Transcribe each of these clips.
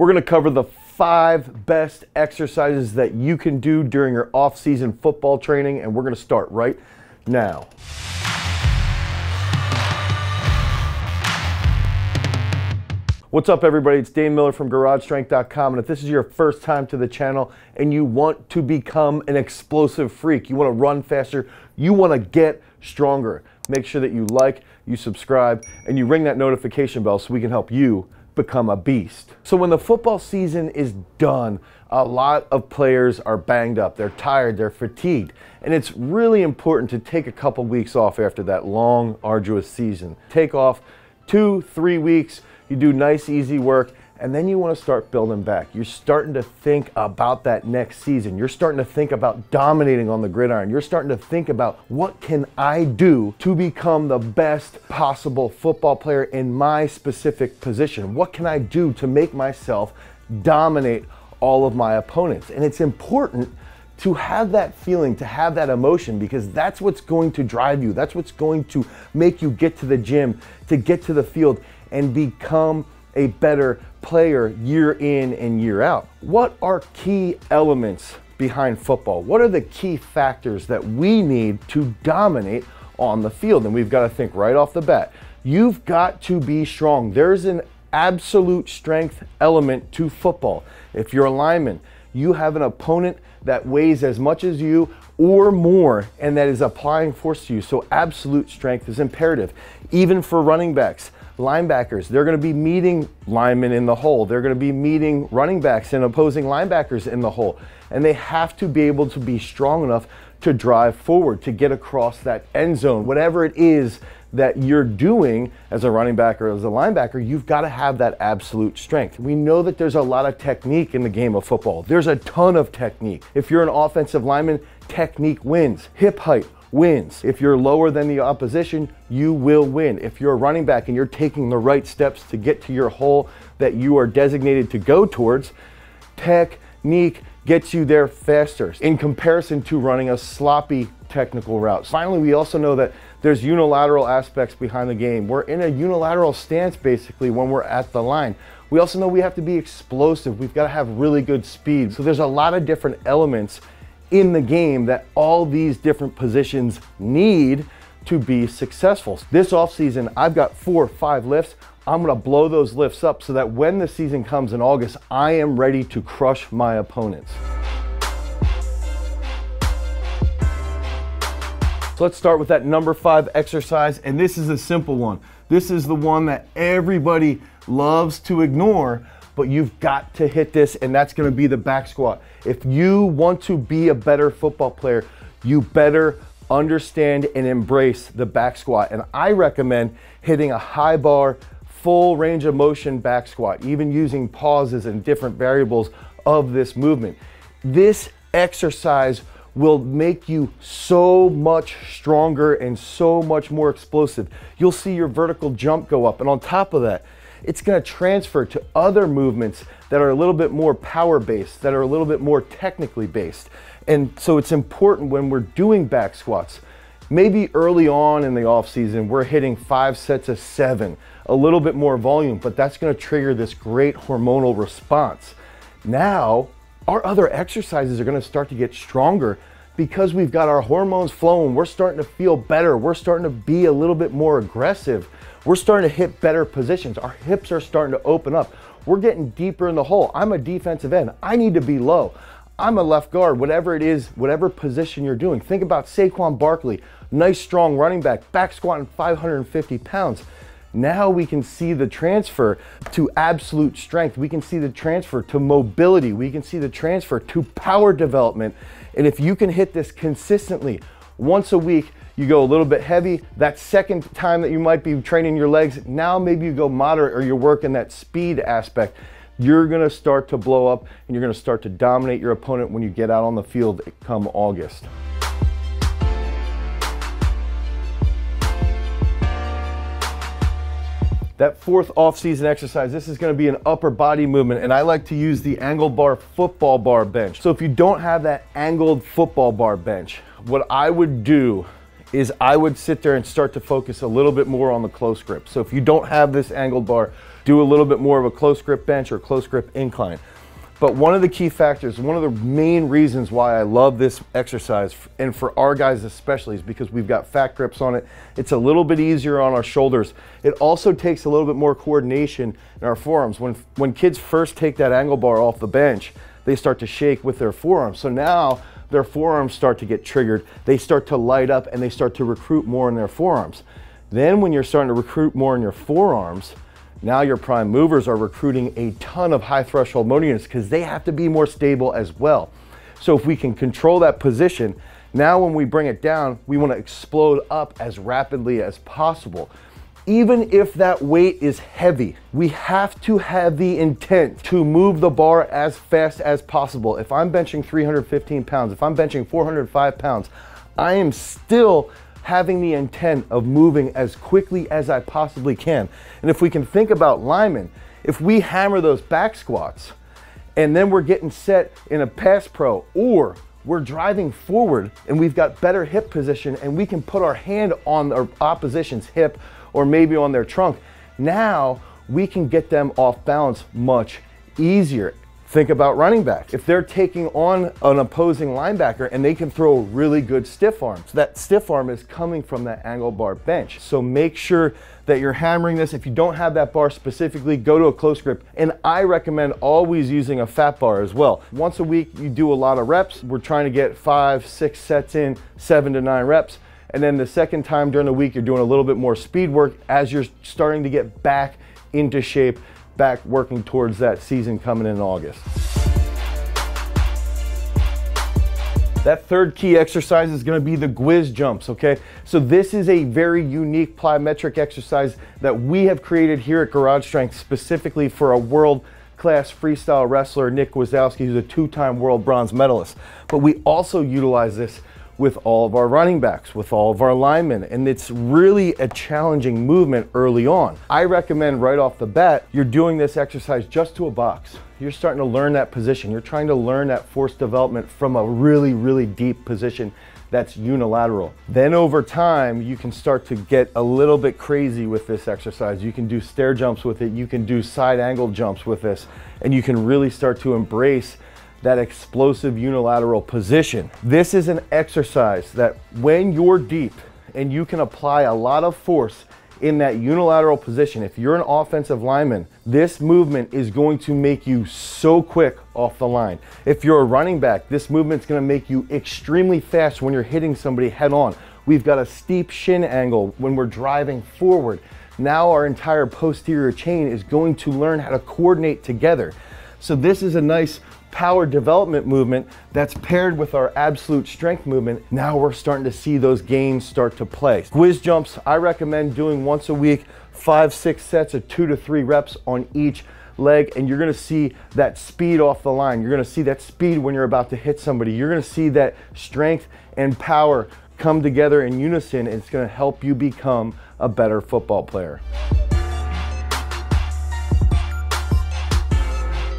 We're going to cover the 5 best exercises that you can do during your off-season football training, and we're going to start right now. What's up, everybody? It's Dane Miller from GarageStrength.com, and if this is your first time to the channel and you want to become an explosive freak, you want to run faster, you want to get stronger, make sure that you like, you subscribe, and you ring that notification bell so we can help you become a beast. So when the football season is done, a lot of players are banged up, they're tired, they're fatigued, and it's really important to take a couple weeks off after that long, arduous season. Take off 2-3 weeks, you do nice, easy work, and then you want to start building back. You're starting to think about that next season. You're starting to think about dominating on the gridiron. You're starting to think about, what can I do to become the best possible football player in my specific position? What can I do to make myself dominate all of my opponents? And it's important to have that feeling, to have that emotion, because that's what's going to drive you. That's what's going to make you get to the gym, to get to the field, and become a better player year in and year out. What are key elements behind football? What are the key factors that we need to dominate on the field? And we've got to think right off the bat. You've got to be strong. There's an absolute strength element to football. If you're a lineman, you have an opponent that weighs as much as you or more, and that is applying force to you. So absolute strength is imperative. Even for running backs, linebackers, they're going to be meeting linemen in the hole. They're going to be meeting running backs and opposing linebackers in the hole. And they have to be able to be strong enough to drive forward, to get across that end zone. Whatever it is that you're doing as a running back or as a linebacker, you've got to have that absolute strength. We know that there's a lot of technique in the game of football. There's a ton of technique. If you're an offensive lineman, technique wins. Hip height wins. If you're lower than the opposition, you will win. If you're a running back and you're taking the right steps to get to your hole that you are designated to go towards, technique gets you there faster in comparison to running a sloppy technical route. Finally, we also know that there's unilateral aspects behind the game. We're in a unilateral stance basically when we're at the line. We also know we have to be explosive. We've got to have really good speed. So there's a lot of different elements in the game that all these different positions need to be successful. This offseason, I've got 4 or 5 lifts. I'm gonna blow those lifts up so that when the season comes in August, I am ready to crush my opponents. So let's start with that number 5 exercise, and this is a simple one. This is the one that everybody loves to ignore, but you've got to hit this, and that's gonna be the back squat. If you want to be a better football player, you better understand and embrace the back squat. And I recommend hitting a high bar, full range of motion back squat, even using pauses and different variables of this movement. This exercise will make you so much stronger and so much more explosive. You'll see your vertical jump go up, and on top of that, it's going to transfer to other movements that are a little bit more power-based, that are a little bit more technically based. And so it's important when we're doing back squats, maybe early on in the off season, we're hitting 5 sets of 7, a little bit more volume, but that's going to trigger this great hormonal response. Now, our other exercises are going to start to get stronger because we've got our hormones flowing. We're starting to feel better. We're starting to be a little bit more aggressive. We're starting to hit better positions. Our hips are starting to open up. We're getting deeper in the hole. I'm a defensive end. I need to be low. I'm a left guard, whatever it is, whatever position you're doing. Think about Saquon Barkley, nice strong running back squatting 550 pounds. Now we can see the transfer to absolute strength. We can see the transfer to mobility. We can see the transfer to power development. And if you can hit this consistently once a week, you go a little bit heavy. That second time that you might be training your legs, now maybe you go moderate or you're working that speed aspect. You're gonna start to blow up and you're gonna start to dominate your opponent when you get out on the field come August. That 4th off-season exercise, this is gonna be an upper body movement, and I like to use the angled bar football bar bench. So if you don't have that angled football bar bench, what I would do is I would sit there and start to focus a little bit more on the close grip. So if you don't have this angled bar, do a little bit more of a close grip bench or close grip incline. But one of the key factors, one of the main reasons why I love this exercise, and for our guys especially, is because we've got fat grips on it. It's a little bit easier on our shoulders. It also takes a little bit more coordination in our forearms. When kids first take that angle bar off the bench, they start to shake with their forearms. So now their forearms start to get triggered. They start to light up and they start to recruit more in their forearms. Then when you're starting to recruit more in your forearms, now your prime movers are recruiting a ton of high threshold motor units because they have to be more stable as well. So if we can control that position, now when we bring it down, we want to explode up as rapidly as possible. Even if that weight is heavy, we have to have the intent to move the bar as fast as possible. If I'm benching 315 pounds, if I'm benching 405 pounds, I am still having the intent of moving as quickly as I possibly can. And if we can think about linemen, if we hammer those back squats and then we're getting set in a pass pro, or we're driving forward and we've got better hip position and we can put our hand on our opposition's hip or maybe on their trunk, now we can get them off balance much easier. Think about running back. If they're taking on an opposing linebacker and they can throw a really good stiff arm, so that stiff arm is coming from that angle bar bench. So make sure that you're hammering this. If you don't have that bar specifically, go to a close grip. And I recommend always using a fat bar as well. Once a week, you do a lot of reps. We're trying to get 5, 6 sets in, 7 to 9 reps. And then the second time during the week, you're doing a little bit more speed work as you're starting to get back into shape, back working towards that season coming in August. That third key exercise is going to be the whiz jumps, okay? So this is a very unique plyometric exercise that we have created here at Garage Strength specifically for a world-class freestyle wrestler, Nick Wazowski, who's a 2-time world bronze medalist. But we also utilize this with all of our running backs, with all of our linemen, and it's really a challenging movement early on. I recommend right off the bat, you're doing this exercise just to a box. You're starting to learn that position. You're trying to learn that force development from a really, really deep position that's unilateral. Then over time, you can start to get a little bit crazy with this exercise. You can do stair jumps with it, you can do side angle jumps with this, and you can really start to embrace that explosive unilateral position. This is an exercise that when you're deep and you can apply a lot of force in that unilateral position, if you're an offensive lineman, this movement is going to make you so quick off the line. If you're a running back, this movement's gonna make you extremely fast when you're hitting somebody head on. We've got a steep shin angle when we're driving forward. Now our entire posterior chain is going to learn how to coordinate together. So this is a nice power development movement that's paired with our absolute strength movement. Now we're starting to see those gains start to play. Whiz jumps, I recommend doing once a week, 5, 6 sets of 2 to 3 reps on each leg, and you're gonna see that speed off the line. You're gonna see that speed when you're about to hit somebody. You're gonna see that strength and power come together in unison, and it's gonna help you become a better football player.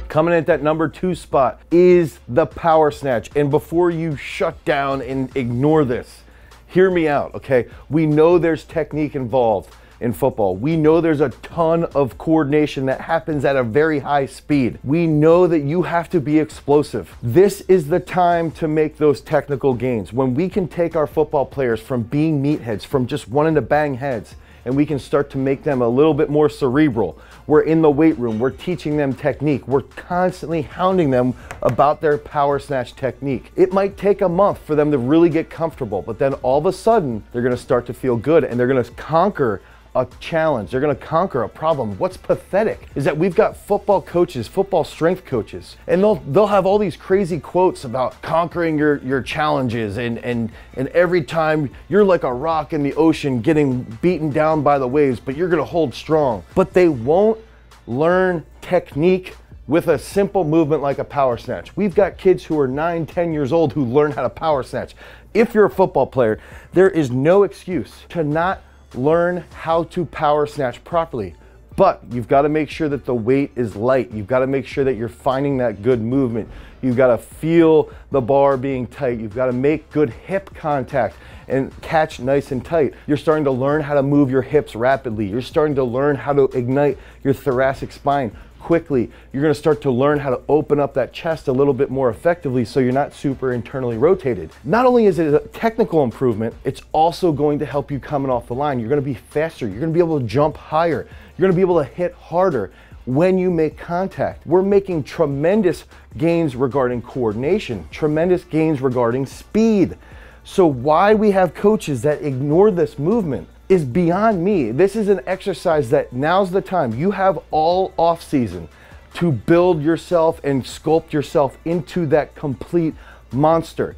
Coming in at that number 2 spot is the power snatch. And before you shut down and ignore this, hear me out, okay? We know there's technique involved in football. We know there's a ton of coordination that happens at a very high speed. We know that you have to be explosive. This is the time to make those technical gains. When we can take our football players from being meatheads, from just wanting to bang heads, and we can start to make them a little bit more cerebral. We're in the weight room, we're teaching them technique, we're constantly hounding them about their power snatch technique. It might take a month for them to really get comfortable, but then all of a sudden, they're gonna start to feel good and they're gonna conquer a challenge. They're gonna conquer a problem. What's pathetic is that we've got football coaches, football strength coaches, and they'll have all these crazy quotes about conquering your challenges and every time you're like a rock in the ocean getting beaten down by the waves, but you're gonna hold strong. But they won't learn technique with a simple movement like a power snatch. We've got kids who are 9, 10 years old who learn how to power snatch. If you're a football player, there is no excuse to not learn how to power snatch properly. But you've got to make sure that the weight is light. You've got to make sure that you're finding that good movement. You've got to feel the bar being tight. You've got to make good hip contact and catch nice and tight. You're starting to learn how to move your hips rapidly. You're starting to learn how to ignite your thoracic spine quickly. You're going to start to learn how to open up that chest a little bit more effectively so you're not super internally rotated. Not only is it a technical improvement, it's also going to help you coming off the line. You're going to be faster. You're going to be able to jump higher. You're going to be able to hit harder when you make contact. We're making tremendous gains regarding coordination, tremendous gains regarding speed. So why we have coaches that ignore this movement is beyond me. This is an exercise that now's the time. You have all off season to build yourself and sculpt yourself into that complete monster.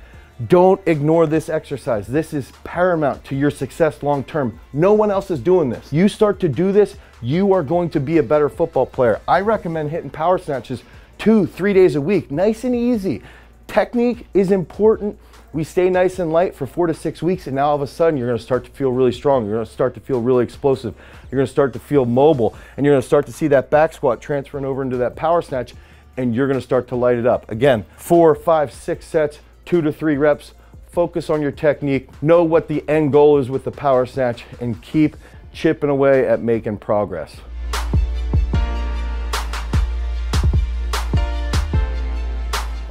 Don't ignore this exercise. This is paramount to your success long term. No one else is doing this. You start to do this, you are going to be a better football player. I recommend hitting power snatches 2-3 days a week, nice and easy. Technique is important. We stay nice and light for 4 to 6 weeks, and now all of a sudden you're going to start to feel really strong. You're going to start to feel really explosive. You're going to start to feel mobile, and you're going to start to see that back squat transferring over into that power snatch, and you're going to start to light it up. Again, 4, 5, 6 sets, 2 to 3 reps. Focus on your technique. Know what the end goal is with the power snatch, and keep chipping away at making progress.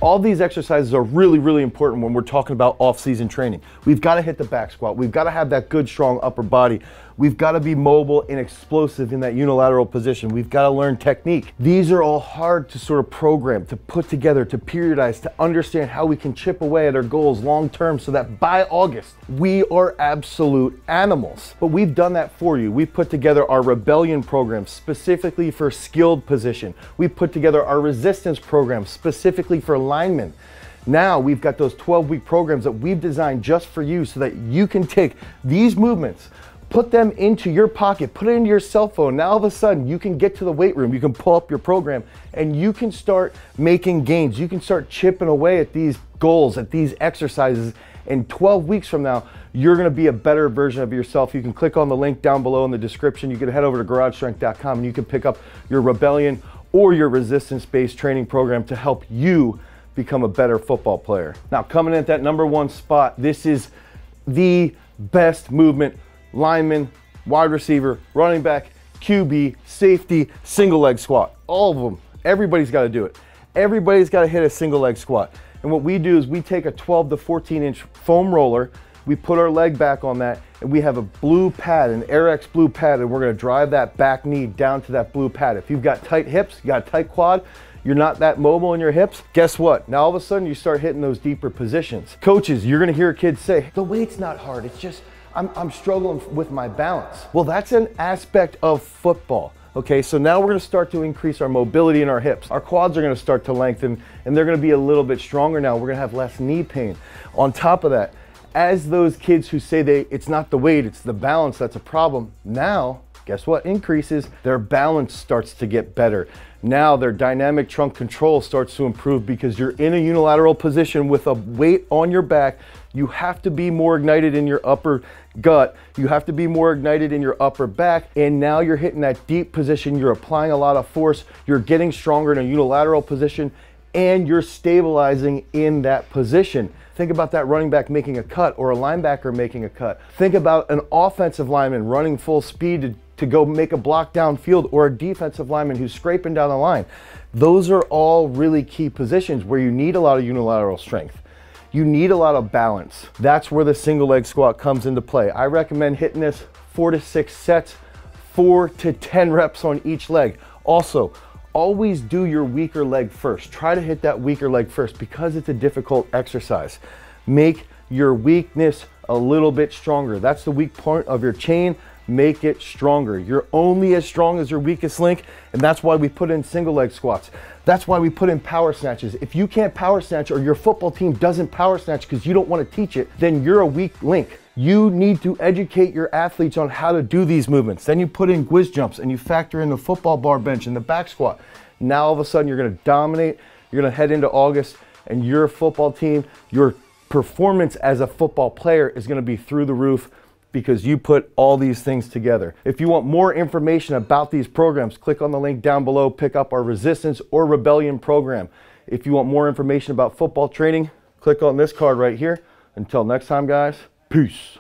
All these exercises are really, really important when we're talking about off-season training. We've got to hit the back squat. We've got to have that good, strong upper body. We've got to be mobile and explosive in that unilateral position. We've got to learn technique. These are all hard to sort of program, to put together, to periodize, to understand how we can chip away at our goals long term so that by August, we are absolute animals. But we've done that for you. We've put together our rebellion program specifically for skilled position. We've put together our resistance program specifically for linemen. Now we've got those 12-week programs that we've designed just for you so that you can take these movements, put them into your pocket, put it into your cell phone. Now all of a sudden you can get to the weight room, you can pull up your program, and you can start making gains. You can start chipping away at these goals, at these exercises. And 12 weeks from now, you're gonna be a better version of yourself. You can click on the link down below in the description. You can head over to garagestrength.com and you can pick up your rebellion or your resistance-based training program to help you become a better football player. Now, coming in at that #1 spot, this is the best movement: lineman, wide receiver, running back, QB, safety, single leg squat. All of them. Everybody's got to do it. Everybody's got to hit a single leg squat. And what we do is we take a 12 to 14 inch foam roller, we put our leg back on that, and we have a blue pad, an AirX blue pad, and we're going to drive that back knee down to that blue pad. If you've got tight hips, you got a tight quad, you're not that mobile in your hips, guess what? Now all of a sudden you start hitting those deeper positions. Coaches, you're gonna hear kids say, the weight's not hard, it's just, I'm struggling with my balance. Well, that's an aspect of football. Okay, so now we're gonna start to increase our mobility in our hips. Our quads are gonna start to lengthen, and they're gonna be a little bit stronger now. We're gonna have less knee pain. On top of that, as those kids who say it's not the weight, it's the balance that's a problem, now, guess what increases? Their balance starts to get better. Now their dynamic trunk control starts to improve because you're in a unilateral position with a weight on your back. You have to be more ignited in your upper gut. You have to be more ignited in your upper back. And now you're hitting that deep position. You're applying a lot of force. You're getting stronger in a unilateral position, and you're stabilizing in that position. Think about that running back making a cut or a linebacker making a cut. Think about an offensive lineman running full speed to go make a block downfield, or a defensive lineman who's scraping down the line. Those are all really key positions where you need a lot of unilateral strength. You need a lot of balance. That's where the single leg squat comes into play. I recommend hitting this 4 to 6 sets, 4 to 10 reps on each leg. Also, always do your weaker leg first. Try to hit that weaker leg first because it's a difficult exercise. Make your weakness a little bit stronger. That's the weak point of your chain. Make it stronger. You're only as strong as your weakest link, and that's why we put in single leg squats. That's why we put in power snatches. If you can't power snatch, or your football team doesn't power snatch because you don't want to teach it, then you're a weak link. You need to educate your athletes on how to do these movements. Then you put in whiz jumps and you factor in the football bar bench and the back squat. Now all of a sudden you're going to dominate. You're going to head into August, and your football team, your performance as a football player is going to be through the roof. because you put all these things together. If you want more information about these programs, click on the link down below, pick up our Resistance or Rebellion program. If you want more information about football training, click on this card right here. Until next time, guys, peace.